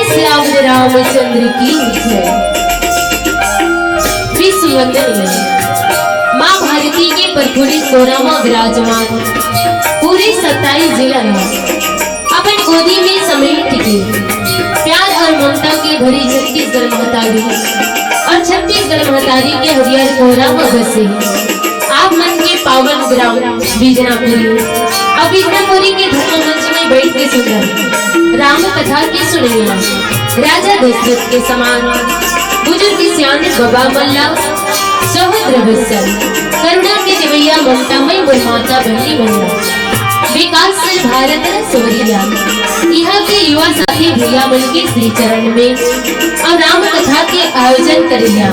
रामचंद्र की जय। विश्व वंदन माँ भारती के प्रफुल्लित कोरामा विराजमान पूरे 27 जिला अपन गोदी में समेट के प्यार और ममता की भरी छत्तीसगढ़ महतारी और छत्तीसगढ़ महतारी के हरियर कोरामा बसे आप मन के पावन ग्राम बीजनापुरी और बीजनापुरी के धर्म मंच में बैठ के सुंदर राम कथा की सुनिया राजा दशरथ के समान बुजुर्ग सियान बाबा मल्ला सहोदर बच्चन करुणा के देवैया ममतामय माता बहनी बहना विकासशील भारत सोरिया यहाँ के युवा साथी भैया मन के श्री चरण में और राम कथा के आयोजन करिया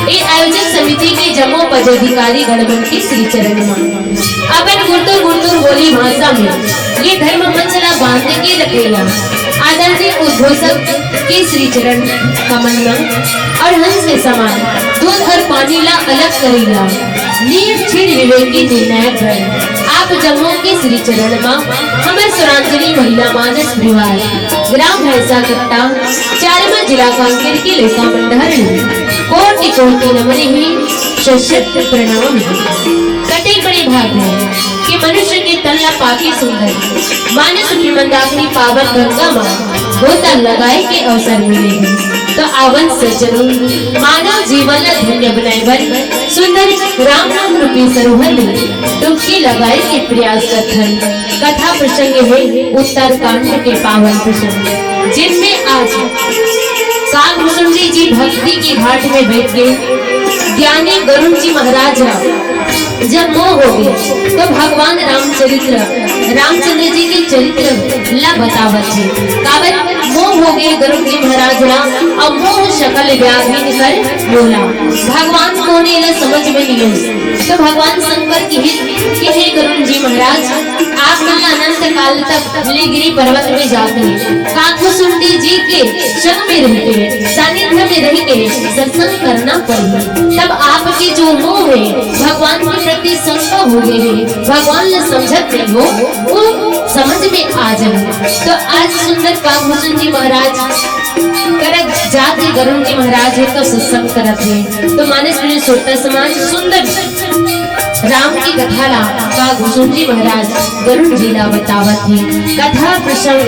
ये आयोजक समिति के जमो पदाधिकारी गणमन के श्री चरण में अपन गुर्तुर गुर्तुर बोली भाषा में ये धर्म मंचला बांध के रखेला आदरणीय उद्घोषक के श्री चरण कमल में और हंस के समान दूध और पानी ला अलग करेला नीर छिड़ विवेकी निर्णायक है आप जम्मू के श्री चरण में हमें सुरांजलि महिला मानस परिवार ग्राम भैंसा कट्टा 4वां जिला कांकेर की लेखा मंडल कोटि कोटि नमन ही सशक्त प्रणाम कटे बड़े भाग है कि मनुष्य के तल्ला पाकी सुंदर मानस की मंदाकिनी पावन गंगा माँ गोता लगाए के अवसर मिले तो आवन सज्जनों मानव जीवन धन्य बनाए बन सुंदर राम नाम रूपी सरोवर में डुबकी लगाए के प्रयास कथन कथा प्रसंग है उत्तर कांड के पावन प्रसंग जिनमें आज कागभूषण जी भक्ति की घाट में बैठ के ज्ञानी गरुड़ जी महाराज जब मोह हो गए तो भगवान रामचंद्र जी के चरित्र ला बतावत है। काबर मोह हो गए गरुड़ जी महाराज ला, अब मोह शकल व्याधि कर बोला भगवान को ने ला समझ में नहीं। तो भगवान शंकर की कि हे गरुड़ जी महाराज, आप मन अनंत काल तक नीलगिरी पर्वत में जाते हैं, काकभूषुंडी जी के संग में रहते हैं, सानिध्य में रह के सत्संग करना पड़ेगा। तब आपके जो मोह है भगवान के प्रति शंका हो गए है, भगवान ने समझत नहीं हो, वो समझ में आ जाए। तो आज सुंदर काकभूषुंड जी महाराज करत जाते गरुड़ जी महाराज है तो सत्संग करत है। तो मानस में सोता समान सुंदर राम की कथा ला काकभूषुंड जी महाराज गरुड़ जी ला बतावत है। कथा प्रसंग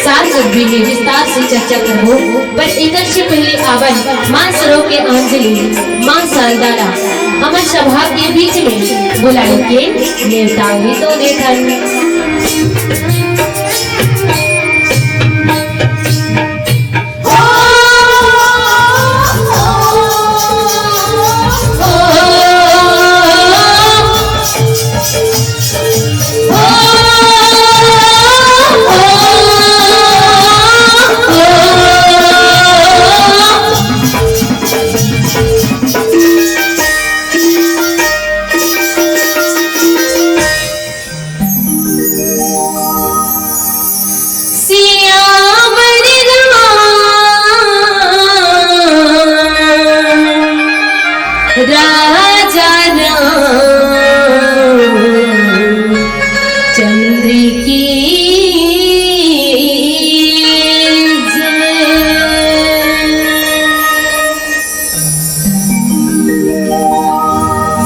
सार कभी में विस्तार से चर्चा करबो, पर एक से पहले आवन मां सरो के अंजलि मां शारदा हमारे सभा के बीच में बुलाए के नेता भी तो देखन।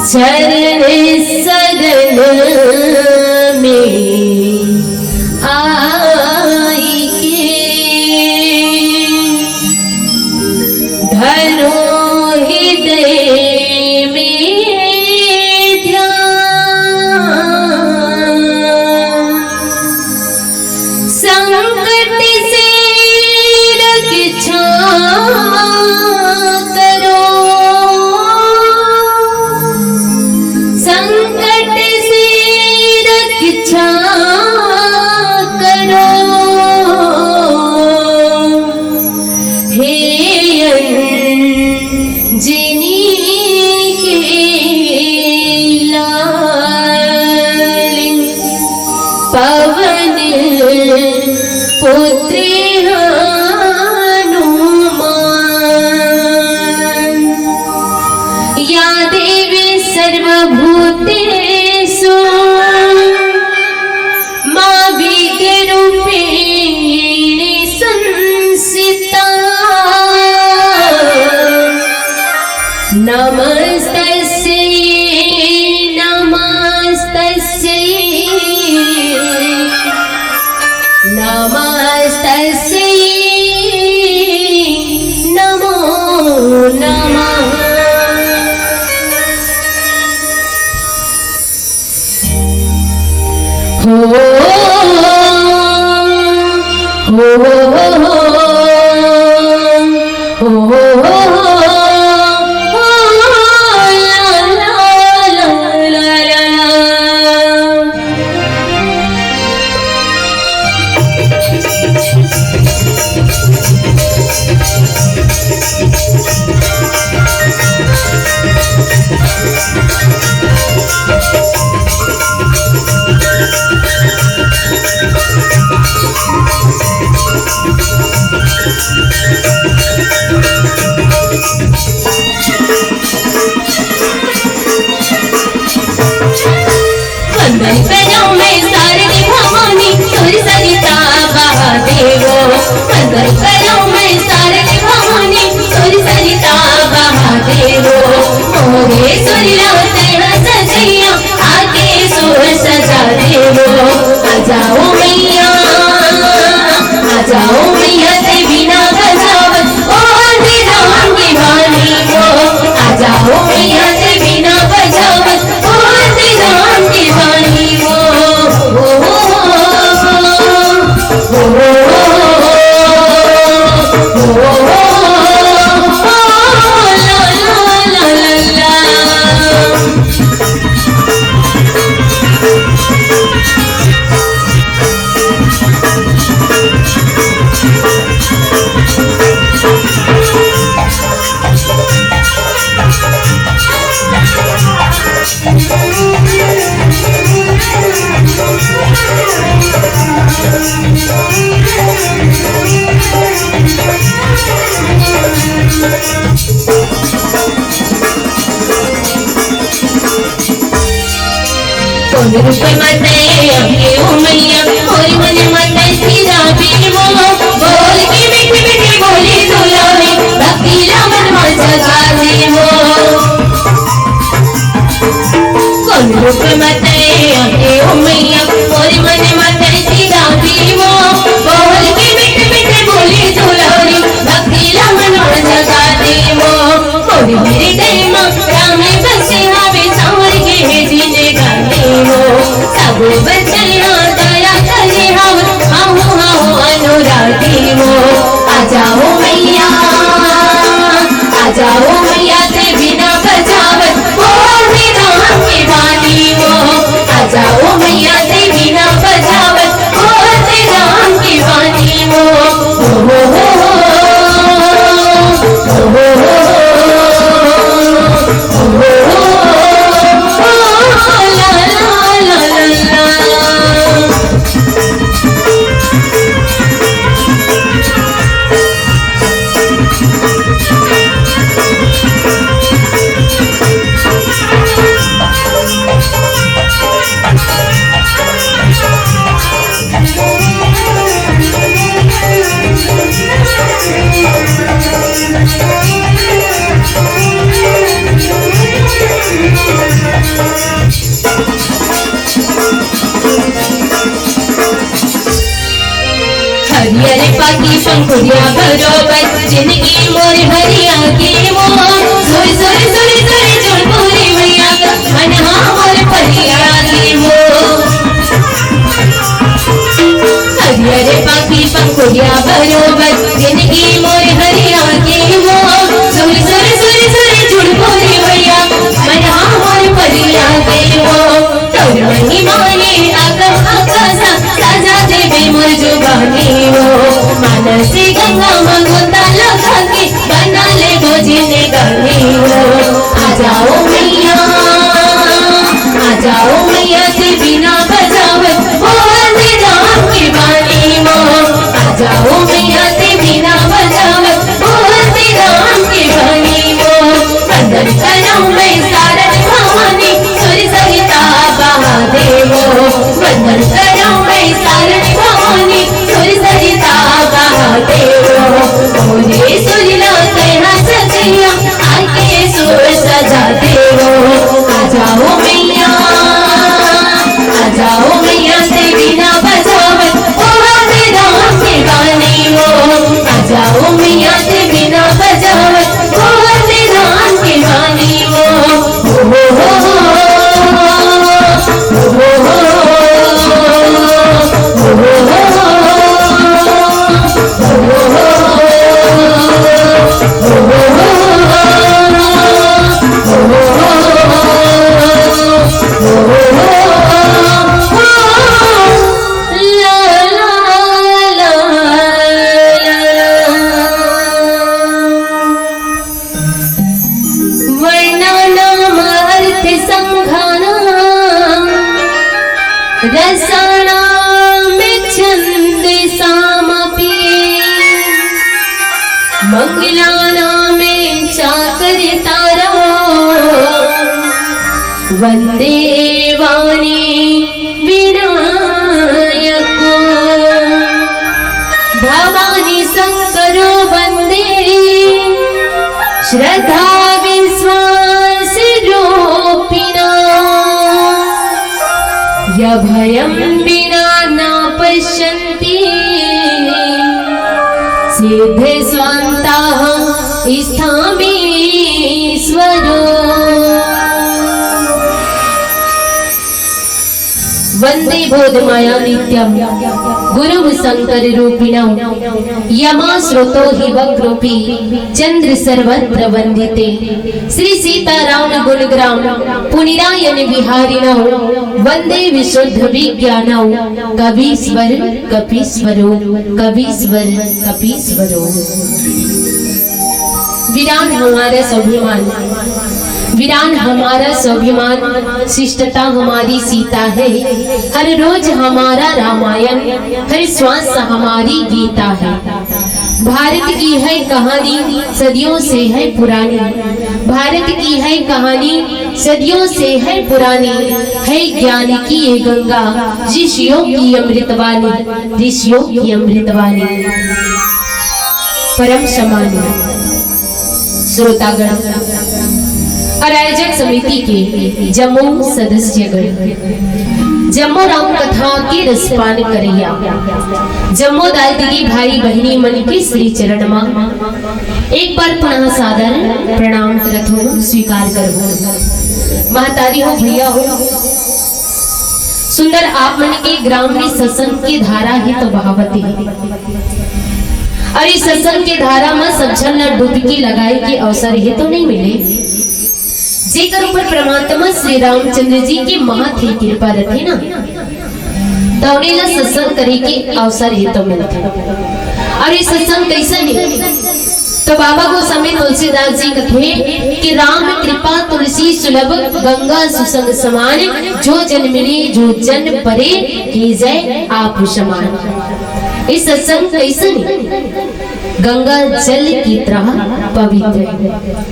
चरण सदन में आई के धरो हृदय में ध्यान, संकट से रक्षा पवन पुत्र हनुमान, या देवी सर्वभूतेषु मां विद्यारूपिणी संस्थिता, नमस्तस्यै नमस्तस्यै नमस्तस्यै नमो नमः। हो रूप मते अभी ओ मैया और मन मते सीधा पीवो बोल के मीठी मीठी बोली दुलारी भक्ति मन में जगा देवो कौन रूप मते अभी ओ मैया और मन मते सीधा पीवो बोल के मीठी मीठी बोली दुलारी भक्ति मन में जगा देवो मोरी मेरी दैमा राम बसे हावे सांवर के जीने गाने सब बचना दया करे हम अनुरागी हो आ जाओ मैया ते बिना बजावत बोल राम की वाणी हो आ जाओ मैया ते बिना बजावत बोल राम की वाणी हो हरियर पाकी शंकुरिया बरोबर जिंदगी मोर हरिया की वो सोई सोई सोई सोई चुड़पुरी मैया मन मोर परिया की वो हरियर पाकी शंकुरिया बरोबर जिंदगी मोर हरिया की वो सोई सोई सोई सोई चुड़पुरी मैया मन मोर परिया की वो तोर महिमाने आगम आकाशा साजा देवे मोर जुबानी वो मानसी गंगा मंगोता लगा के बना ले गोजिने गानी हो आ जाओ मैया से बिना बजावत बोल राम की वाणी हो आ जाओ मैया से बिना बजावत बोल राम की वाणी हो वंदन करूं मैं सारन भवानी सुर सरिता बहादेवो वंदन करूं मैं सारन भवानी सुर सरिता बहादेवो मोरे सुरिला कहना सजिया आके सुर सजा देवो आ जाओ मैया से बिना बजावत बोल राम की वाणी हो आ जाओ मैया से बिना बजावत बोल राम की वाणी हो मंगलानां चाकर तारा वंदे वाणी विनायको भवानी शंकरो वंदे श्रद्धा विश्वास रूपिणा यभयं विना न पश्यन्ति सिद्धे स्वान्ताः स्थामीश्वरो वंदे बोधमाया नित्यं गुरु शंकर रूपिणं यमा श्रुतो हि वक्रूपी चंद्र सर्वत्र वंदिते श्री सीताराम गुणग्राम पुनिरायन विहारिणौ वंदे विशुद्ध विज्ञानौ कवीश्वर कपीश्वरो कवीश्वर कपीश्वरो विराट हमारा स्वाभिमान वीरान हमारा स्वाभिमान, शिष्टता हमारी सीता है, हर रोज हमारा रामायण, हर श्वास हमारी गीता है। भारत की है कहानी सदियों से है पुरानी, भारत की है कहानी सदियों से है पुरानी, है ज्ञान की ये गंगा, ऋषियों की अमृतवाणी, ऋषियों की अमृतवाणी। परम सम्मानित श्रोतागण, आयोजक समिति के जम्मू सदस्यगण, जम्मू राम कथा के रसपान करैया, जम्मो दायदगी भाई बहनी मन के श्री चरण मां एक बार पुनः सादर प्रणाम करत हो, स्वीकार करो। महतारी हो, भैया हो, सुंदर आप मन के ग्राम में सत्संग की धारा ही तो बहावती है। और इस सत्संग के धारा में सब जन डुबकी लगाए के अवसर ही तो नहीं मिले। जेकर ऊपर परमात्मा श्री रामचंद्र जी की महती कृपा रहे ना, दौड़ेला सत्संग करे के अवसर ही तो मिलते। और ये सत्संग कैसा है तो बाबा को समय तुलसीदास जी कथे कि राम कृपा तुलसी सुलभ, गंगा सुसंग समान, जो जन मिले जो जन परे, की जय आप समान। इस सत्संग कैसा है, गंगा जल की तरह पवित्र है।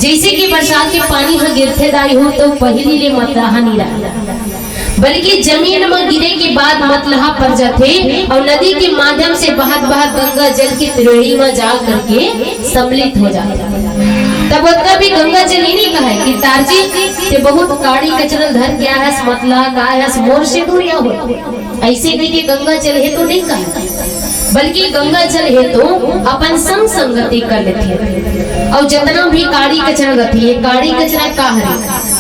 जैसे कि बरसात के पानी हाँ गिरते दाई हो तो पहली ले मतलहा नहीं रहा, बल्कि जमीन में गिरे के बाद मतलहा पर जाते और नदी के माध्यम से बहत बहत गंगा जल की त्रिवेणी में जा करके सम्मिलित हो जाता। तब उतना भी गंगा जल ही नहीं कहा कि तारजी ते बहुत काड़ी कचरा धर क्या है, मतला का है, मोर से दूरिया हो, ऐसे कही के गंगा जल है तो नहीं कहा, बल्कि गंगा जल है तो अपन संग संगति कर लेते। और जितना भी काड़ी कचरा गति है, काड़ी कचरा का है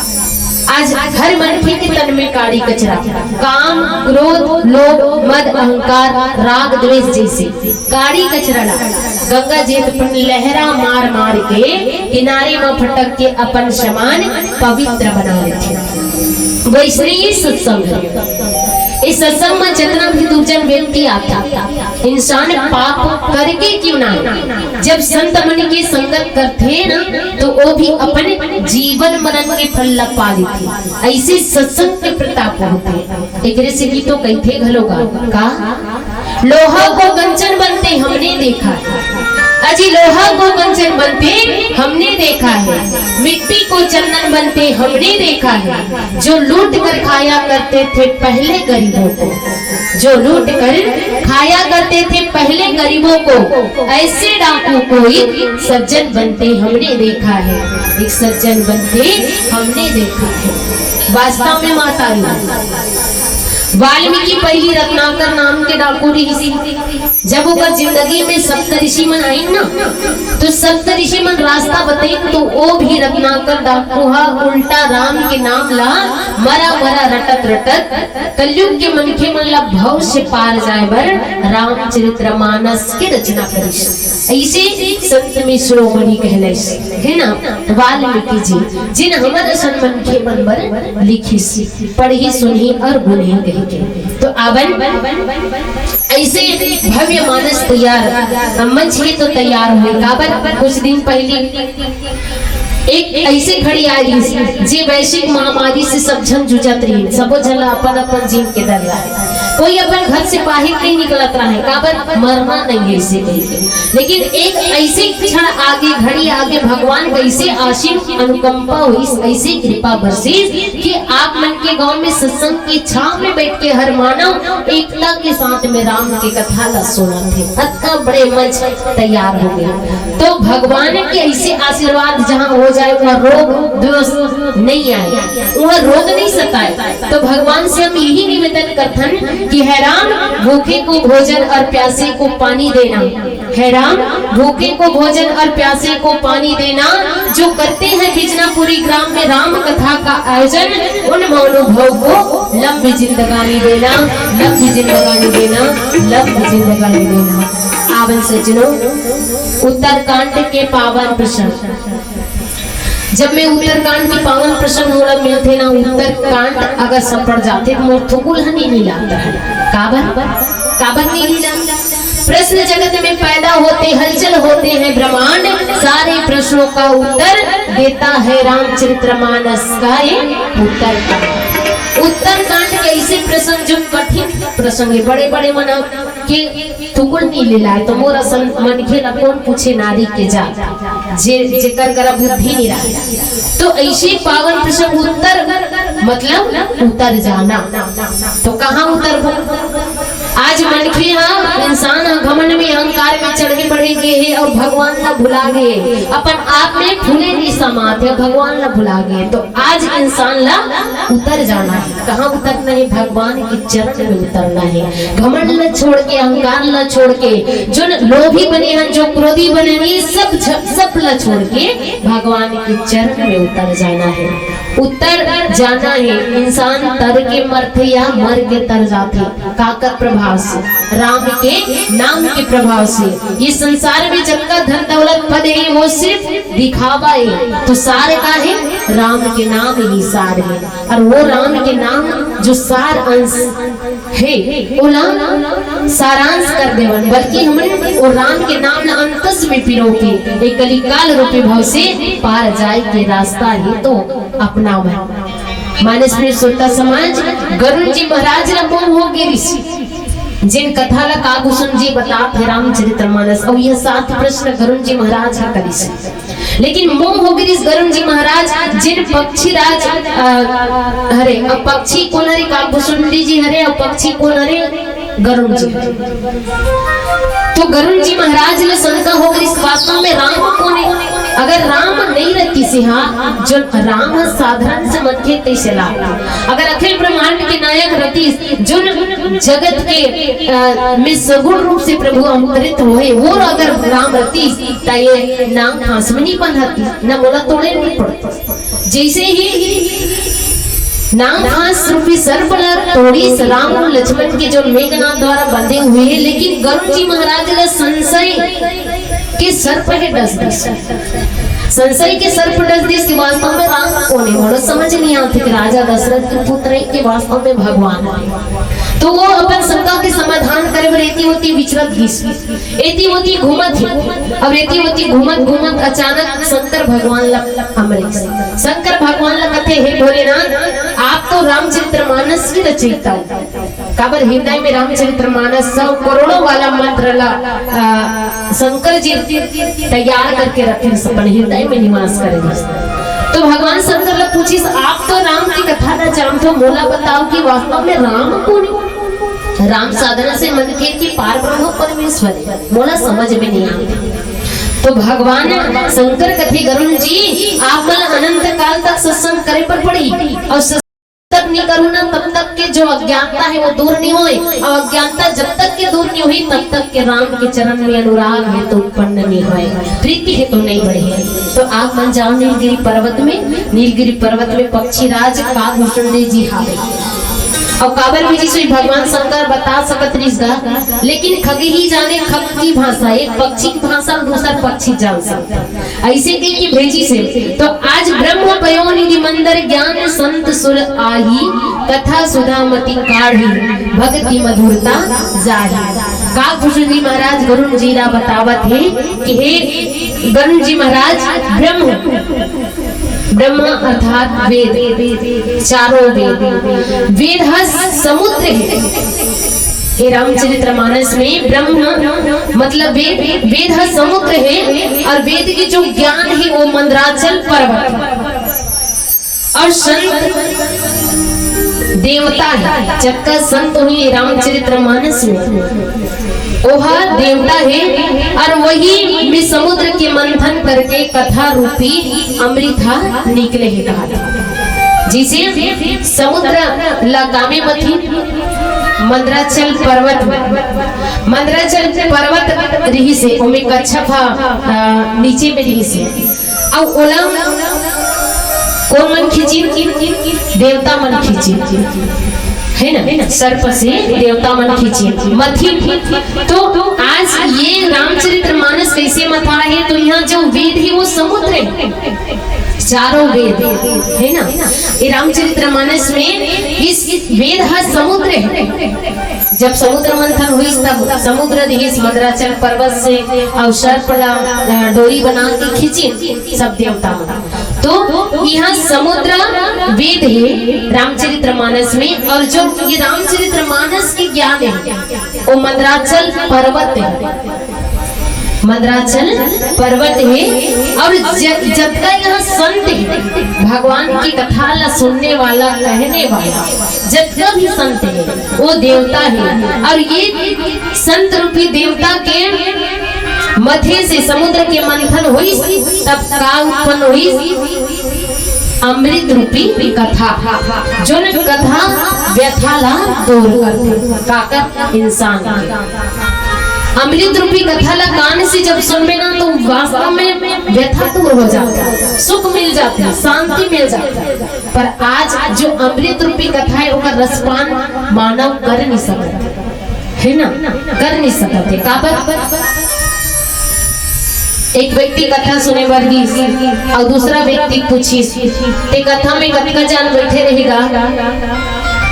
आज हर मनखे के तन में काड़ी कचरा, काम क्रोध लोभ मद अहंकार राग द्वेष जैसे काड़ी कचरा गंगा जी पर लहरा मार मार के किनारे में फटक के अपन समान पवित्र बना लेते। वैसे ही सत्संग, इस सत्संग में जितना भी दुर्जन व्यक्ति आता, इंसान पाप करके क्यों ना, जब संत मन की संगत करते ना तो वो भी अपने जीवन मरण के फल ला पा लेते। ऐसे सत्संग के प्रताप होते। एक से की तो कहते घलोगा का लोहा को कंचन बनते हमने देखा, अजी लोहा को कंचन बनते हमने देखा है, मिट्टी को चंदन बनते हमने देखा है। जो लूट कर खाया करते थे पहले गरीबों को, जो लूट कर खाया करते थे पहले गरीबों को, ऐसे डाकू को एक सज्जन बनते हमने देखा है, एक सज्जन बनते हमने देखा है। वास्तव में माता वाल्मीकि पहली रत्नाकर नाम के डाकू ऋषि, जब वो जिंदगी में सप्तऋषि मन आई ना तो सप्तऋषि मन रास्ता बताई तो वो भी रत्नाकर डाकू उल्टा राम के नाम ला मरा मरा रटत रटत कलयुग के मनखे मन ला भव से पार जाए बर रामचरितमानस के रचना करिस। ऐसे संत में शिरोमणि कहले है ना वाल्मीकि जी, जिन हमर सन मनखे मन बर लिखिस, पढ़ी सुनी और गुनी कही। तो आवन ऐसे भव्य मानस तैयार, मंच ही तो तैयार हुए। काबर कुछ दिन पहले एक ऐसे घड़ी आई जी वैश्विक महामारी से सब जन जुझत रही, सबो जन अपन अपन जीव के डर रहा है, कोई अपन घर से बाहर नहीं निकलत रहा है, काबर मरना नहीं है इसे कहीं। लेकिन एक ऐसे क्षण आगे घड़ी आगे भगवान कैसे आशीष अनुकंपा हुई, ऐसी कृपा बरसीस कि आप मन के गांव में सत्संग की छांव में बैठ के हर मानव एकता के साथ में राम की कथा ला सुना थे। इतना बड़े मंच तैयार हो गए। तो भगवान के ऐसे आशीर्वाद जहाँ हो जाए वहाँ रोग दोष नहीं आए, वहाँ रोग नहीं सताए। तो भगवान से हम यही निवेदन करथन कि है राम भूखे को भोजन और प्यासे को पानी देना, है राम भूखे को भोजन और प्यासे को पानी देना। जो करते हैं बिजनापुरी ग्राम में राम कथा का आयोजन, उन महानुभव को लंबी जिंदगानी देना, लंबी जिंदगानी देना, लंबी जिंदगानी देना। आवन सज्जनों, उत्तरकांड के पावन प्रसंग, जब मैं उत्तरकांड की पावन प्रसंग होला मिलते ना, उत्तरकांड अगर सब पढ़ जाते तो मोर थोकुल नहीं मिलाता है। काबर काबर नहीं लीला? प्रश्न जगत में पैदा होते, हलचल होते हैं ब्रह्मांड, सारे प्रश्नों का उत्तर देता है रामचरितमानस का ये उत्तरकांड के ऐसे प्रसंग जो कठिन प्रसंग है, बड़े बड़े मन के तुकुड़ नहीं लेला तो मोरा मन खेला कौन पूछे नारी के जा जेकर करा बुद्धि नहीं रहा। तो ऐसे पावन प्रसंग उत्तर मतलब उतर जाना। तो कहाँ उतर? आज मनखे इंसान घमंड में अहंकार में चढ़े बढ़े गए और भगवान न भुला गए, अपन आप में फूले नहीं समाते भगवान न भुला गए। तो आज इंसान ला उतर जाना है। कहाँ उतरना है? भगवान के चरण में उतरना है। घमंड न छोड़ के, अहंकार न छोड़ के, जो लोभी बने हैं, जो क्रोधी बने हैं, सब ल छोड़ के भगवान के चरण में उतर जाना है। उतर जाना है। इंसान तर के मरते या मर के तर जाते काकर प्रभाव से, राम के नाम के प्रभाव से। ये संसार में जब का धन दौलत पद है वो सिर्फ दिखावा है, तो सार का है राम के नाम ही सार है। और वो राम के नाम जो सार अंश है वो सारांश कर देवन, बल्कि हमने वो राम के नाम न अंतस में पिरो के एक कलिकाल रूपी भाव से पार जाए के रास्ता है तो अपना मानस में श्रोता समाज गरुड़ जी महाराज ला मोह हो गए जिन कथा ला काकुसुम जी बतात है रामचरितमानस, और यह 7 प्रश्न गरुड़ जी महाराज हा करी। लेकिन मोह हो गई गरुड़ जी महाराज जिन पक्षी राज हरे अब पक्षी कौन हरे? काकुसुम जी हरे और पक्षी कौन हरे? गरुड़ जी। तो गरुड़ जी महाराज ने शंका हो गई इस वास्तव में राम कौन है? अगर राम नहीं रहती से जो राम साधारण से मन के कैसे ला, अगर अखिल ब्रह्मांड के नायक रहती जो जगत के में सगुण रूप से प्रभु अवतरित हुए वो अगर राम रहती तो ये नाम फांस में नहीं बंधती, न बोला तोड़े नहीं पड़ती। जैसे ही नाम फांस रूपी सर्प तोड़ी राम और लक्ष्मण के जो मेघनाथ द्वारा बंधे हुए हैं, लेकिन गरुड़ जी महाराज ने संशय के सर्प है डस संशय के सर्प डस दिस के वास्तव में राम कौन है? समझ नहीं आती कि राजा दशरथ के पुत्र के वास्तव में भगवान है। तो वो अपन शंका के समाधान करे रेती होती विचरत घिस एती होती घूमत है। अब रेती होती घूमत घूमत अचानक शंकर भगवान ला अमृत शंकर भगवान ला कथे हे भोलेनाथ आप तो रामचरितमानस की रचयिता हो, काबर हृदय में रामचरितमानस 100 करोड़ों वाला मंत्र ला शंकर जी तैयार करके रखे अपन हृदय में निवास करेंगे। तो भगवान शंकर ला पूछिस आप तो राम की कथा न जानते हो, मोला बताओ कि वास्तव में राम कौन है? राम साधना से मन के पार ब्रह्म परमेश्वर है, मोला समझ में नहीं आता। तो भगवान शंकर कथे गरुड़ जी आप मला अनंत काल तक सत्संग करे पर पड़ी और तक नहीं करूँ ना तब तक के जो अज्ञानता है वो दूर नहीं होए, और अज्ञानता जब तक के दूर नहीं हुई तब तक के राम के चरण में अनुराग है तो उत्पन्न नहीं हुए, प्रीति है तो नहीं बढ़े। तो आप मन जाओ नीलगिरी पर्वत में, नीलगिरी पर्वत में पक्षी राज काकभूषण जी हावे और काबर भी जी भगवान शंकर बता सकत रिश्ता, लेकिन खग ही जाने खग की भाषा, एक पक्षी की भाषा दूसरा पक्षी जान सकता ऐसे की भेजी से। तो आज ब्रह्म पयो निधि मंदिर ज्ञान संत सुर आही कथा सुधामति काढ़ी भक्ति मधुरता जाही। काकभूषण जी महाराज गरुड़ जी रा बतावत है कि हे गरुड़ जी महाराज ब्रह्म अर्थात वेद, चारों वेद, वेद समुद्र है। ये रामचरितमानस में ब्रह्म मतलब वेद समुद्र है और वेद के जो ज्ञान है वो मंदराचल पर्वत और संत देवता है। जबकि संत हुई रामचरितमानस में ओहा देवता है और वही में समुद्र के मंथन करके कथा रूपी अमृता निकले है कहा। जिसे समुद्र लगामे मथी मंदराचल पर्वत रही से ओमे कच्छपा नीचे में रही से और ओलम कौन मन खींची? देवता मन खींची है ना, सर्प से देवता मन खींची मथी। तो आज ये रामचरितमानस कैसे मथा है? तो यहाँ जो वेद है वो समुद्र है, चारों वेद है ना, ये रामचरितमानस में इस वेद है समुद्र है। जब समुद्र मंथन हुई तब समुद्र देश मंदराचल पर्वत से अवसर पर डोरी बना के खींची सब देवता, तो यहाँ समुद्र वेद है रामचरितमानस में। और जो ये रामचरितमानस की ज्ञान है वो मंदराचल पर्वत है, मंदराचल पर्वत है। और जब का यहाँ संत है भगवान की कथा ला सुनने वाला कहने वाला, जब का भी संत है वो देवता है। और ये संत रूपी देवता के मथे से समुद्र के मंथन हुई तब का उत्पन्न हुई अमृत रूपी कथा, जो न कथा व्यथाला दूर करते काकर इंसान। अमृत रूपी कथा ला कान से जब सुनबे ना तो वास्तव में व्यथा दूर हो जाता है, सुख मिल जाता है, शांति मिल जाता है। पर आज जो अमृत रूपी कथा है उसका रसपान मानव कर नहीं सकता है ना, कर नहीं सकते। काबर एक व्यक्ति कथा सुने वर्गी और दूसरा व्यक्ति पूछी ते कथा में कभी जान बैठे रहेगा,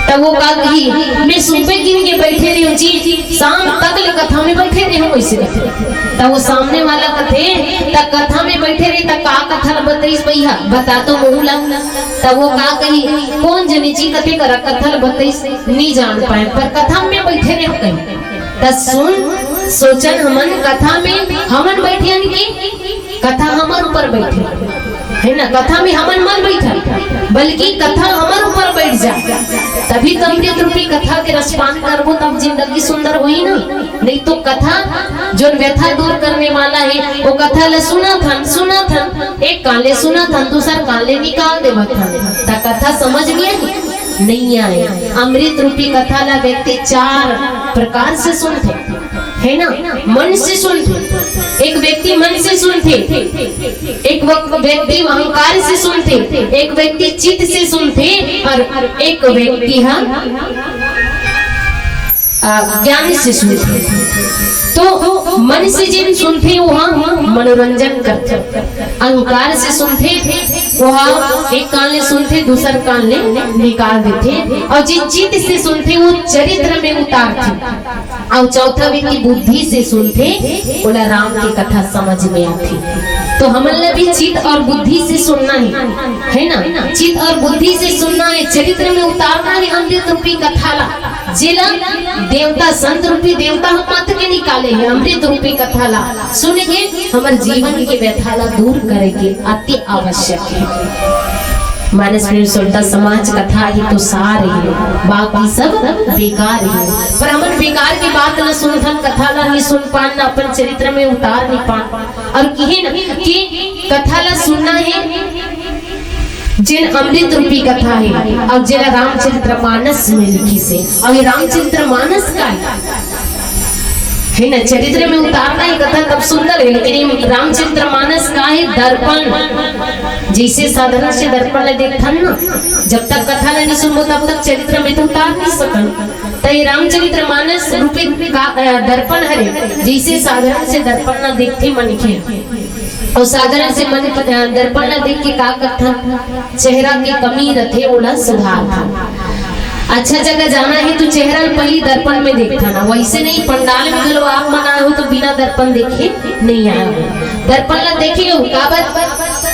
तब वो कही मैं सुबह गिन के बैठे रही हूँ जी, शाम तक कथा में बैठे रहे हूँ वैसे। तब वो सामने वाला कथे तब कथा में बैठे रहे तब का कथा बताइस भैया बता तो मुँह। तब वो का कही कौन जनी जी कथे करा कथा बताइस नहीं जान पाए पर कथा में बैठे रहे कहीं। तब सुन सोचन हमन कथा में हमन बैठे की कथा हमर ऊपर बैठे है ना, कथा में हमन मन बैठा बल्कि कथा हमर ऊपर बैठ जा, तभी तो अमृत रूपी कथा के रसपान करबो तब जिंदगी सुंदर हुई ना। नहीं तो कथा जो व्यथा दूर करने वाला है वो कथा ले सुना था एक काले सुना था दूसरा काले निकाल दे था कथा समझ नहीं आए। अमृत रूपी कथा ला व्यक्ति चार प्रकार से सुनते है ना, मन से सुनते, एक व्यक्ति मन से सुनते, एक व्यक्ति अहंकार से सुनते, एक व्यक्ति चित्त से सुनते और एक व्यक्ति ज्ञान से सुनते। तो मन से जिन सुनते वहाँ मनोरंजन करते, अहंकार से सुनते वहाँ एक कान ले सुनते दूसरा कान ले निकाल देते, और जिन चित्त से सुनते वो चरित्र में उतारते, और चौथा व्यक्ति बुद्धि से सुनते बोला राम की कथा समझ में आती। तो हमने भी चित्त और बुद्धि से सुनना है ना, चित्त और बुद्धि से सुनना है, चरित्र में उतारना है अमृत रूपी कथा ला, जिला देवता संत रूपी देवता हम मत के निकाले है अमृत रूपी कथा ला सुन के हमारे जीवन के व्यथा ला दूर करे के अति आवश्यक है। मानस में सुनता समाज कथा ही तो सार है, बाकी सब बेकार है। पर हमन बेकार की बात न सुनथन, कथा ला नहीं सुन पान, अपन चरित्र में उतार नहीं पान। और कि कथा ला सुनना है जिन अमृत रूपी कथा है और जिला रामचरितमानस में लिखी से, और ये रामचरितमानस का है ना, चरित्र में उतारना ही कथा तब सुंदर है। लेकिन रामचरितमानस का है दर्पण, जैसे साधारण से दर्पण देखथन ना, जब तक कथा नहीं सुनो तब तक चरित्र में तो उतार नहीं सकन। तो ये रामचरितमानस रूपी दर्पण है, जैसे साधारण से दर्पण न देखते मन के, और साधारण से मन दर्पण न देख के का करथा चेहरा की कमी रथे ओला सुधार था। अच्छा जगह जाना है तो चेहरा पहले दर्पण में देखता ना, वैसे नहीं पंडाल में चलो आप मना हो तो बिना दर्पण देखे नहीं आया हो, दर्पण ला देखे हो का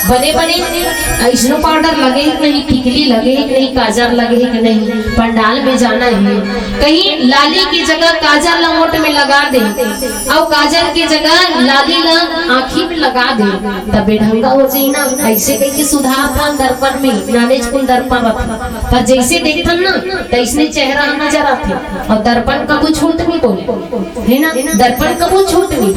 बने बने ऐसनो पाउडर लगे कि नहीं, टिकली लगे कि नहीं, काजल लगे कि नहीं। पंडाल में जाना है कहीं लाली की जगह काजल ला मोट में लगा दे और काजल की जगह लाली ला आँखी में लगा दे तब बेढंगा हो जाए ना। ऐसे कहीं के सुधार था दर्पण में, नानेज कुल दर्पण रखा पर जैसे देखथन ना तैसने चेहरा नजर आते, और दर्पण कबू छूट नहीं बोले है ना, दर्पण कबू छूट नहीं,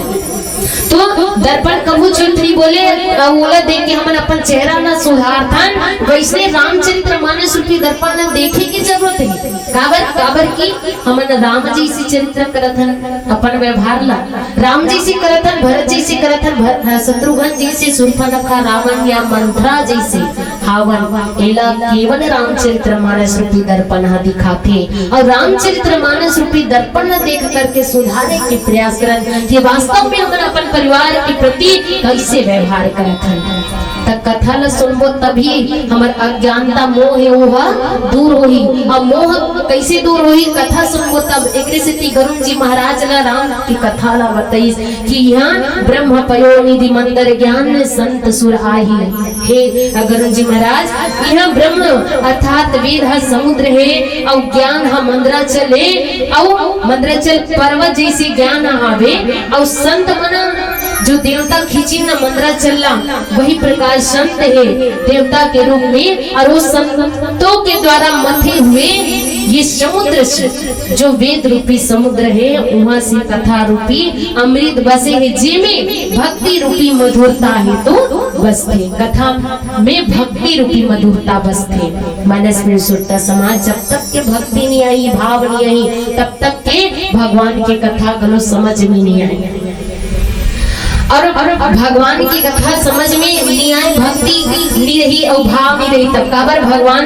तो दर्पण कबू छूट नहीं बोले ओला देख के हमन अपन चेहरा ना सुधार था। वैसे रामचरितमानस रूपी दर्पण न देखे की जरूरत है, काबर की हमन राम जी से चरित्र करथन, अपन व्यवहार ला राम जी से करथन, भरत जी से करथन, शत्रुघ्न जी से शूर्पणखा रावण या मंथरा जैसे हावन, एला केवल रामचरितमानस रूपी दर्पण दिखाते, और रामचरितमानस रूपी दर्पण देख करके सुधारने के प्रयास करन कि वास्तव में हम अपन परिवार के प्रति कैसे व्यवहार करथन। त कथा ल सुनबो तभी हमर अज्ञानता मोह है ओहा दूर होही। अब मोह कैसे दूर होही? कथा सुनबो तब। एकरे से ती गरुड़ जी महाराज ला राम की कथा ला बताई कि यहाँ ब्रह्म पयोनिधि मंदिर ज्ञान संत सुर आही। हे गरुड़ जी महाराज, यहाँ ब्रह्म अर्थात वेद है समुद्र है और ज्ञान है मंदराचल है और मंदराचल पर्वत जैसे ज्ञान आवे और संत मना जो देवता खींची न मंदराचल वही प्रकार संत है देवता के रूप में। और वो संतों के द्वारा मथे हुए ये समुद्र से जो वेद रूपी समुद्र है वहां से कथा रूपी अमृत बसे है जिसमें भक्ति रूपी मधुरता है तो बसते। कथा में भक्ति रूपी मधुरता बसते। मानस में सुरता समाज जब तक के भक्ति नहीं आई, भाव नहीं आई, तब तक के भगवान की कथा गलो समझ में नहीं आई। और भगवान की कथा समझ में नहीं आए, भक्ति नहीं रही और भाव नहीं रही, तब काबर भगवान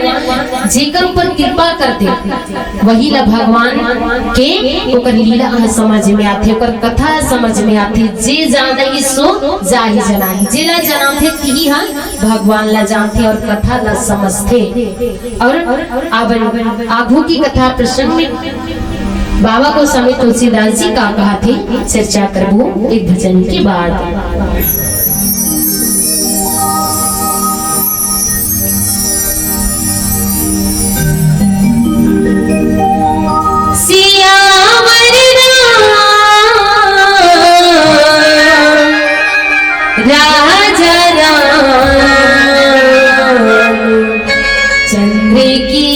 जेकर ऊपर कृपा करते वही ला भगवान के ओकर लीला समझ में आते, ओकर कथा समझ में आते। जे जाने ही सो जा ही जनाही, जे ला जानते ही हाँ भगवान ला जानते और कथा ला समझते। और आगू की कथा प्रसंग में बाबा को स्वामी तुलसीदास जी का कहा थे चर्चा करबो एक भजन के बाद। राजा चंद्र की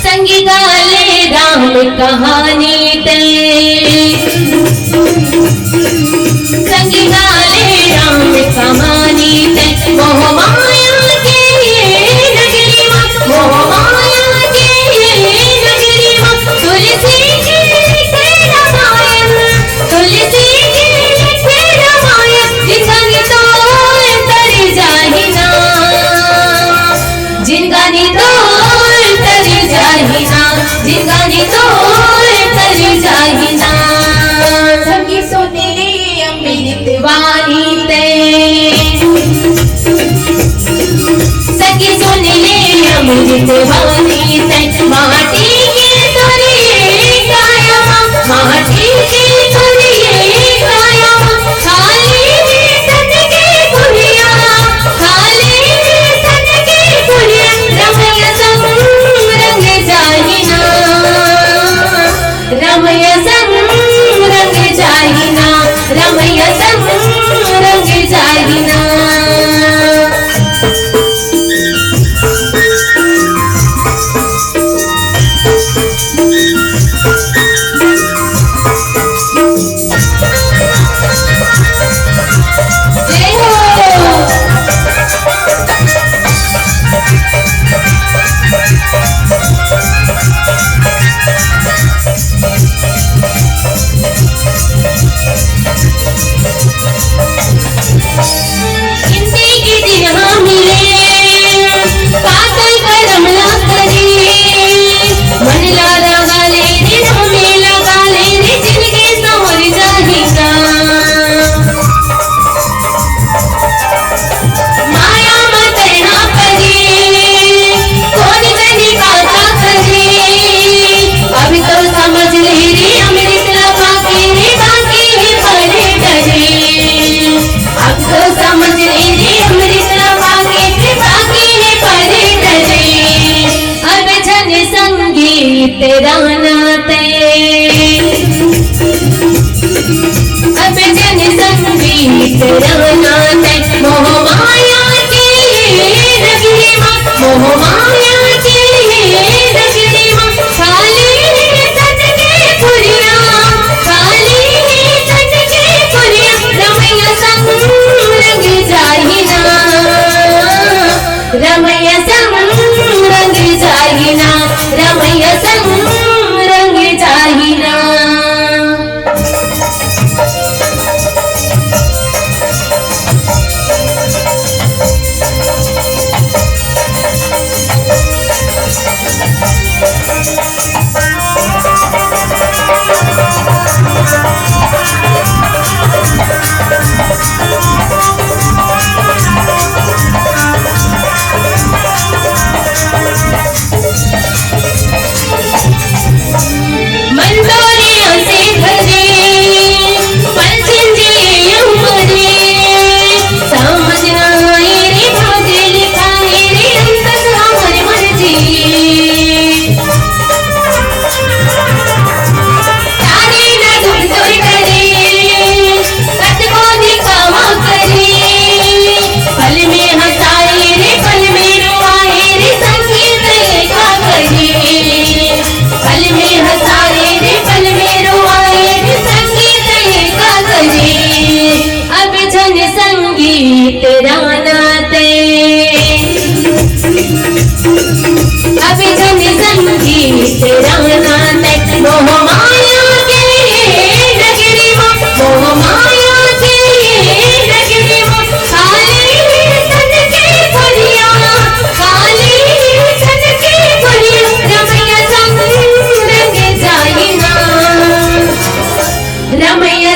संगीता ले राम कहानी संगीता ले राम कहानी मोह माया के नगरी मोह माया के नगरी तुलसी के रामायण तुलसी के रामायण जिनगानी तो तरी जाही ना जिनगानी तो तरी जाही ना जिनगानी तो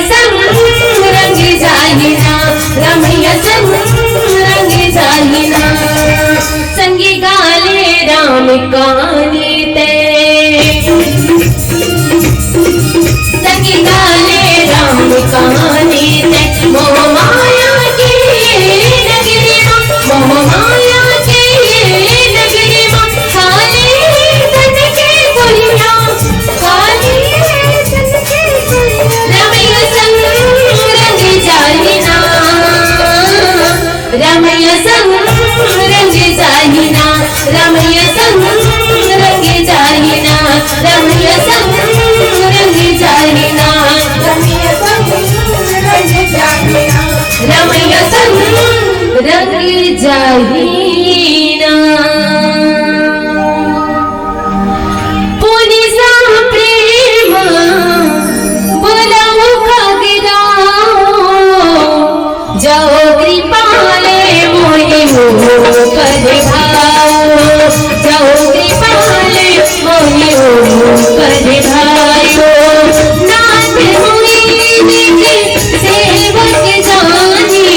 संग रंग जाहिना, रमैया संग रंग जाहिना। संगी गाले राम कहानी ते, संगी गाले राम कहानी ते। मोह माया के नगरी माँ, मोह माया के नगरी माँ, खाली धन के गुड़िया, खाली धन के गुड़िया। रमैया संग रंग जाहिना, रमैया संग रंग जाहिना, रमैया संग रंग जाहिना, रमैया संग रंग जाहिना, रमैया संग रंग जाहिना, रमैया संग रंग जाहिना। पुनि सा प्रेम बोलाओ खगरा, जाओ कृपाले मोहि मोह पधारो, जाओ कृपाले मोहि मोह पधारो। नाथ मुनि निज सेवक जानी,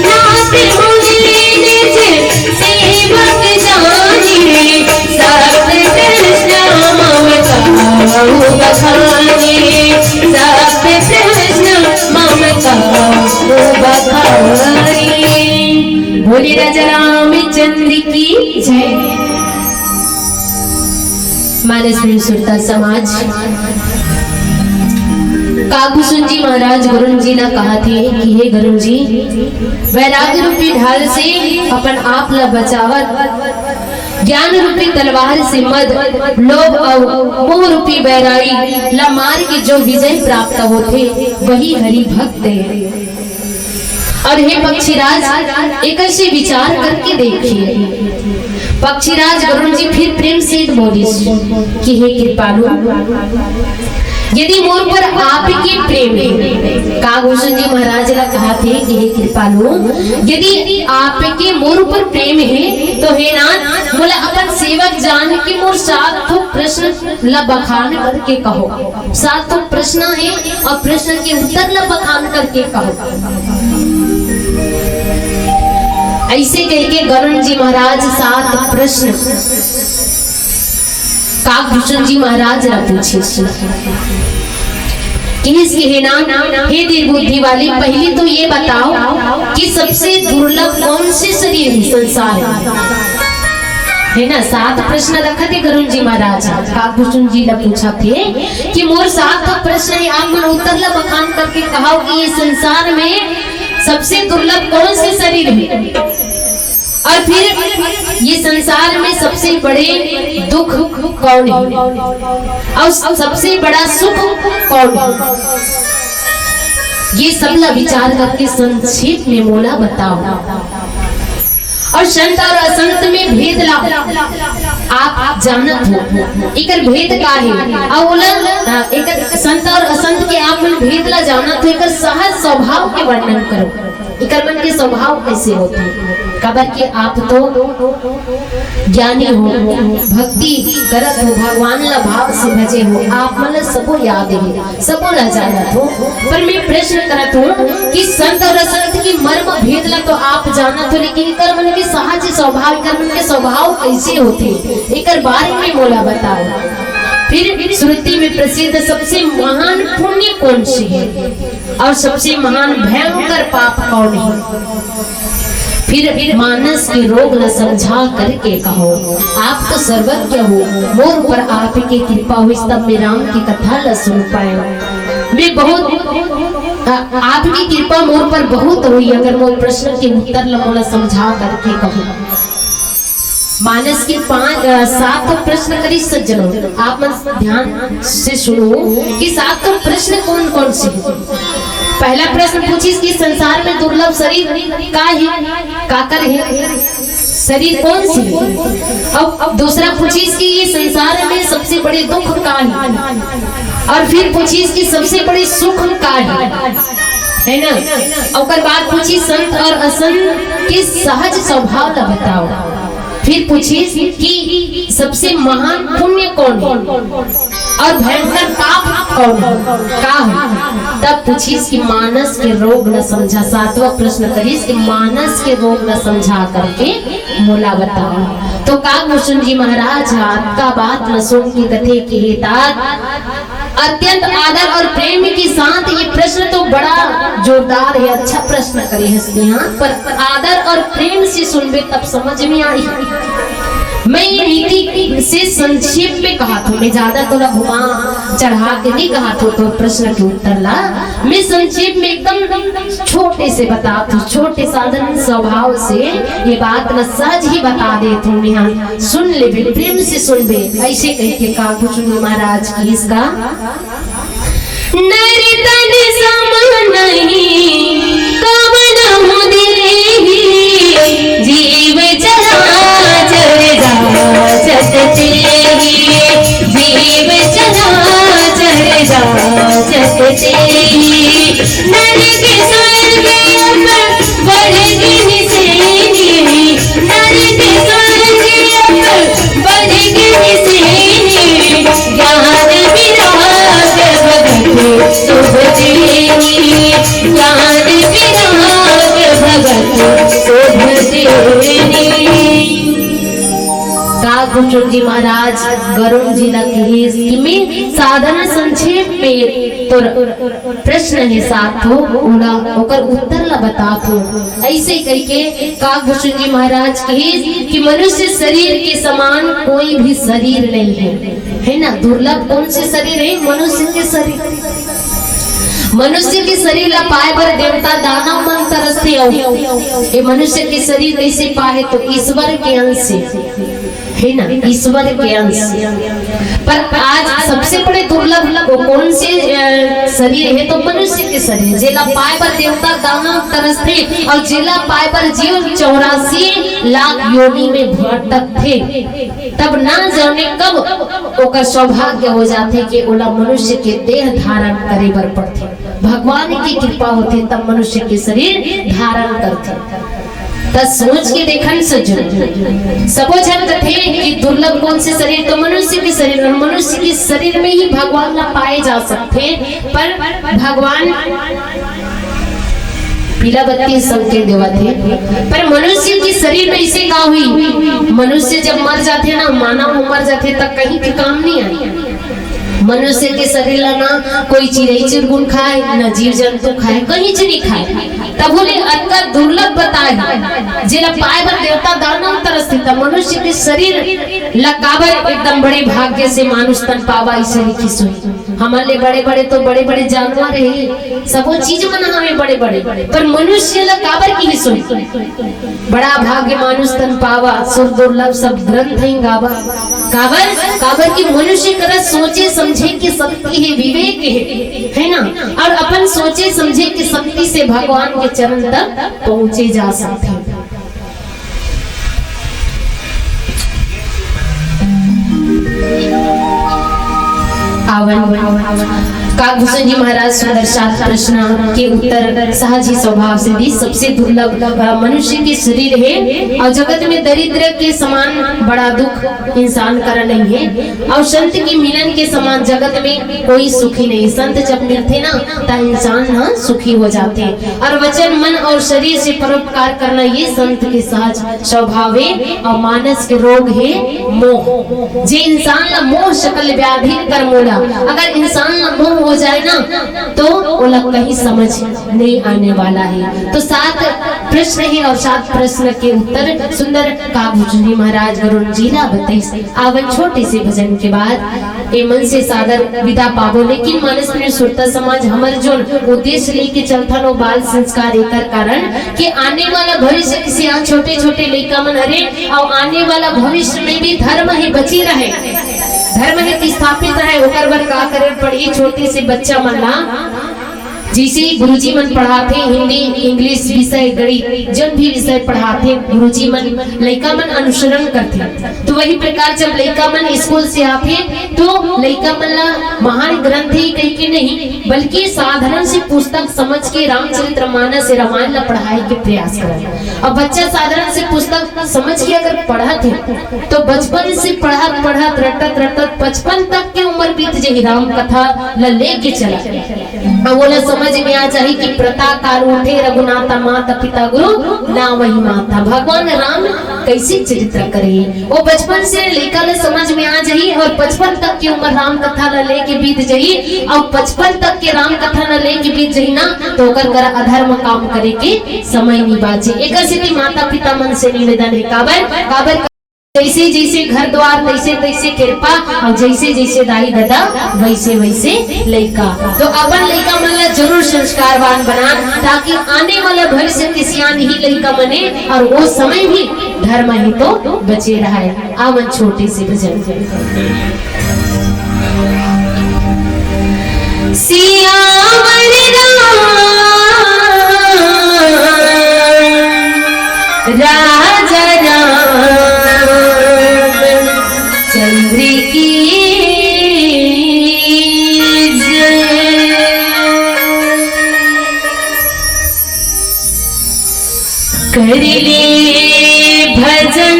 नाथ मुनि निज सेवक जानी, सप्त कृष्ण मम कहु बखानी, सप्त कृष्ण मम कहु बखानी। बोले राजा रामचंद्र की जय। मानस में सुनता समाज, काकुसुन जी महाराज गरुण जी ने कहा थे कि हे गरुण जी, वैराग्य रूपी ढाल से अपन आप ला बचावत, ज्ञान रूपी तलवार से मद लोभ और मोह रूपी बैरागी ला मार के जो विजय प्राप्त होते वही हरि भक्त है। और हे पक्षीराज, एक से विचार करके देखिए। पक्षीराज गरुण जी फिर प्रेम से बोली कि हे कृपालु, यदि मोर पर आपके प्रेम है, काकुसुन जी महाराज ने कहा थे कि हे कृपालु, यदि आपके मोर पर प्रेम है तो हे नाथ मोला अपन सेवक जान के मोर 7 प्रश्न ला बखान करके कहो। 7 प्रश्न है और प्रश्न के उत्तर ला बखान करके कहो। ऐसे कह के गरुण जी महाराज 7 प्रश्न काकुसुन जी महाराज ने पूछे। हे निर्बुद्धि वाली, पहले तो ये बताओ कि सबसे दुर्लभ कौन से शरीर है संसार है ना। 7 प्रश्न रखा थे गरुण जी महाराज, काकुसुन जी ने पूछा थे कि मोर 7 प्रश्न है, आप मन उत्तर ला बखान करके कहो कि ये संसार में सबसे दुर्लभ कौन से शरीर है, और फिर ये संसार में सबसे बड़े दुख कौन है और सबसे बड़ा सुख कौन है। ये सब ला विचार करके संक्षेप में मोला बताओ। और संत और असंत में भेद ला आप जानत हो, एकर भेद का है और एकर संत और असंत के आप मन भेद ला जानत हो। एकर सहज स्वभाव के वर्णन करो, एकर मन के स्वभाव कैसे होते हैं। कबर के आप तो ज्ञानी हो, भक्ति करत हो, भगवान ला भाव से भजे हो, आप मन सबो याद है, सबो ला जानत हो। पर मैं प्रश्न करत हूँ कि संत और असंत की मर्म भेद ला तो आप जानत हो, लेकिन एकर मन के सहज स्वभाव, एकर मन के स्वभाव कैसे होते, एकर बारे में मोला बताओ। फिर श्रुति में प्रसिद्ध सबसे महान पुण्य कौन सी है और सबसे महान भयंकर पाप कौन है। फिर मानस के रोग न समझा करके कहो। आप तो सर्वज्ञ हो, मोर पर आपकी कृपा हुई तब मैं राम की कथा न सुन पाया। मैं बहुत आपकी कृपा मोर पर बहुत हुई, अगर मोर प्रश्न के उत्तर ल समझा करके कहो। मानस के 7 प्रश्न करी सज्जनों, आप ध्यान से सुनो कि 7 प्रश्न कौन कौन से। पहला प्रश्न पूछिस कि संसार में दुर्लभ शरीर का है, काकर है, शरीर कौन सी है। अब दूसरा पूछिस कि ये संसार में सबसे बड़े दुख का है, और फिर पूछिस कि सबसे बड़े सुख का है ना। और बाद पूछी संत और असंत के सहज स्वभाव का बताओ। फिर पूछी कि सबसे महान पुण्य कौन है और भयंकर पाप कौन का है। तब पूछी कि मानस के रोग न समझा, सातवां प्रश्न करीस कि मानस के रोग न समझा करके मोला बताओ। तो काकभूषण जी महाराज आपका बात न सुन की कथे की हेतात अत्यंत आदर और प्रेम के साथ ये प्रश्न तो बड़ा जोरदार है, अच्छा प्रश्न करे हैं, पर आदर और प्रेम से सुनबे तब समझ में आई। मैं ये नीति से संक्षेप में कहा था, मैं ज्यादा थोड़ा घुमा चढ़ा के नहीं कहा था तो प्रश्न के उत्तर ला। मैं संक्षेप में एकदम छोटे से बता तू, छोटे साधारण स्वभाव से ये बात न सहज ही बता दे तुम यहाँ सुन ले भी, प्रेम से सुन बे। ऐसे कह के काकभूषण महाराज की इसका नर तन सम नहीं कवन मुदेहि जीव चराचर जाचत तेहि, जीव चराचर जाचत तेहि। नर के स्वर्ग अपर बढ़ गिन सेनि, नर के स्वर्ग अपर बढ़ गिन सेनि। ज्ञान विराग भगत शुभ देहि, ज्ञान विराग भगत शुभ देहि। काकभूषण जी महाराज गरुड़ जी लगे में साधारण संक्षेप में तो प्रश्न है साथ हो उड़ा ओकर उत्तर ला बता थो। ऐसे करके काकभूषण जी महाराज कहे कि मनुष्य शरीर के समान कोई भी शरीर नहीं है ना। दुर्लभ कौन से शरीर है? मनुष्य के शरीर। मनुष्य के शरीर ला पाए पर देवता दानव मन तरसते हो। ये मनुष्य के शरीर कैसे पाए? तो ईश्वर के अंश से है ना, ईश्वर के अंश। पर आज सबसे बड़े दुर्लभ कौन से शरीर है? तो मनुष्य के शरीर। जिला पाए पर देवता दानव तरसते और जिला पाए पर जीव 84 लाख योनि में भटक थे। तब ना जाने कब ओकर सौभाग्य हो जाते कि ओला मनुष्य के देह धारण करे बर पड़ते। भगवान की कृपा होती तब मनुष्य के शरीर धारण करते। सोच के देखन सज्जन सबो जन थे कि दुर्लभ कौन से शरीर? तो मनुष्य के शरीर। और मनुष्य के शरीर में ही भगवान ना पाए जा सकते। पर भगवान पीला बत्ती सबके देवा थे। पर मनुष्य के शरीर में इसे का हुई? मनुष्य जब मर जाते ना, मानव मर जाते तब कहीं के काम नहीं आई। मनुष्य के शरीर ला ना कोई चिड़ै चिरगुन खाए, न जीव जंतु खाए, कहीं नहीं खाए। तब बोले अत्य दुर्लभ बताए जिला पाए बर देवता दानव तरसते। तब मनुष्य के शरीर लकाबर एकदम बड़े भाग्य से मानुष तन पावा। इसे लिखी सुई हमारे बड़े बड़े तो बड़े बड़े जानवर है, सबो चीज मना हमें बड़े बड़े, पर मनुष्य लकाबर की सुई बड़ा भाग्य मानुष तन पावा। सुर दुर्लभ सब ग्रंथ है गावा। काबर काबर की मनुष्य कर सोचे समझे की शक्ति है, विवेक है ना। और अपन सोचे समझे की शक्ति से भगवान के चरण तक पहुंचे जा सकते हैं। काकभूषण जी महाराज सुंदर सात प्रश्न के उत्तर सहज ही स्वभाव से दी। सबसे दुर्लभ मनुष्य के शरीर है और जगत में दरिद्र के समान बड़ा दुख इंसान का नहीं है। और संत के मिलन के समान जगत में कोई सुखी नहीं। संत जब मिलते ना तब इंसान ना सुखी हो जाते हैं। और वचन मन और शरीर से परोपकार करना ये संत के सहज स्वभाव है। और मानस के रोग है मोह। जे इंसान ला मोह शकल व्याधि कर मोला। अगर इंसान ला मोह हो जाए ना तो ओला कहीं समझ नहीं आने वाला है। तो 7 प्रश्न है और 7 प्रश्न के उत्तर सुंदर काकभूषण जी महाराज गरुड़ जी ला बताई। आवन छोटे से भजन के बाद ए मन से सादर विदा पाबो। लेकिन मानस में सुरता समाज हमर जो उद्देश्य लेके चलता नो बाल संस्कार एकर कारण कि आने वाला भविष्य किसी यहाँ छोटे छोटे लड़का मन हरे और आने वाला भविष्य में भी धर्म ही बची रहे, धर्म ही स्थापित रहे। ओकर बर का करे पड़ी छोटे से बच्चा मन ला जैसे गुरुजी मन पढ़ाते हिंदी इंग्लिश विषय गणित जब भी विषय पढ़ाते गुरुजी मन लड़का मन अनुसरण करते। तो वही प्रकार जब लड़का मन स्कूल से आते तो लड़का मन ला महान ग्रंथ ही कह के नहीं बल्कि साधारण से पुस्तक समझ के रामचरितमानस रामायण ला पढ़ाई के प्रयास करें। अब बच्चा साधारण से पुस्तक समझ के अगर पढ़त है तो बचपन से पढ़त पढ़त रटत रटत 55 तक के उम्र बीत जाए राम कथा ला लेके चला बोला समझ में आ जाए कि प्रता काल उठे रघुनाथा माता पिता गुरु ना वही माता भगवान राम कैसे चरित्र करे। वो बचपन से लेकर समझ में आ जाए और 55 तक की उम्र राम कथा ला लेके बीत जाए और 55 तक के राम कथा ला लेके बीत जाए ना तो कर अधर्म काम करे के समय नहीं बाचे। एक सिद्धि माता पिता मन से निवेदन है काबर जैसे जैसे घर द्वार तैसे तैसे कृपा और जैसे जैसे दाई दादा वैसे वैसे लड़का। तो अपन लड़का मन ला जरूर संस्कारवान बना ताकि आने वाला भविष्य के सियान ही लड़का बने और वो समय भी धर्म ही तो बचे रहे। आवन छोटे से भजन सियावर राजा चंद्र की कर ले भजन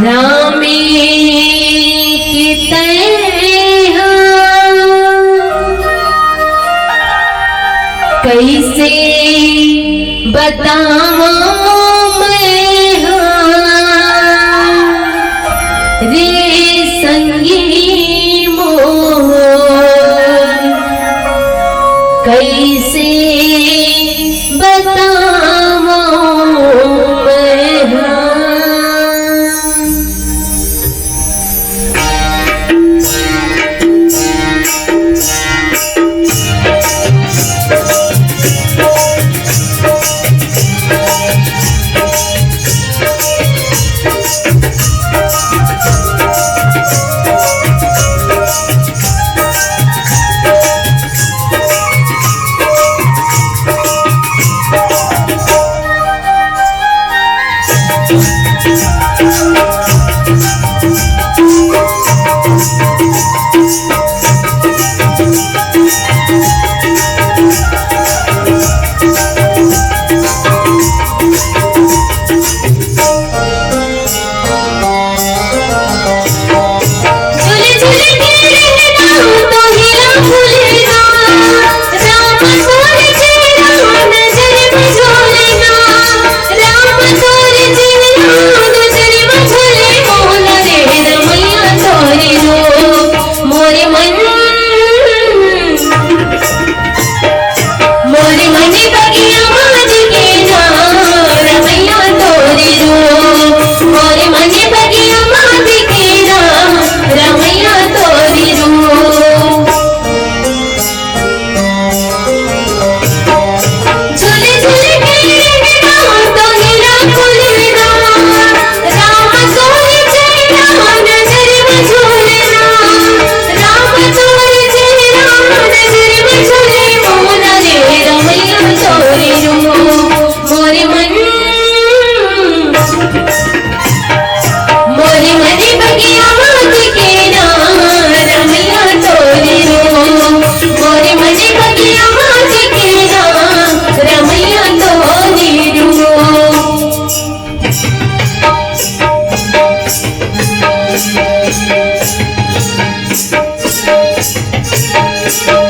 रामे की तैहा कैसे बतावा कैसे बताऊं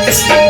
Thank you.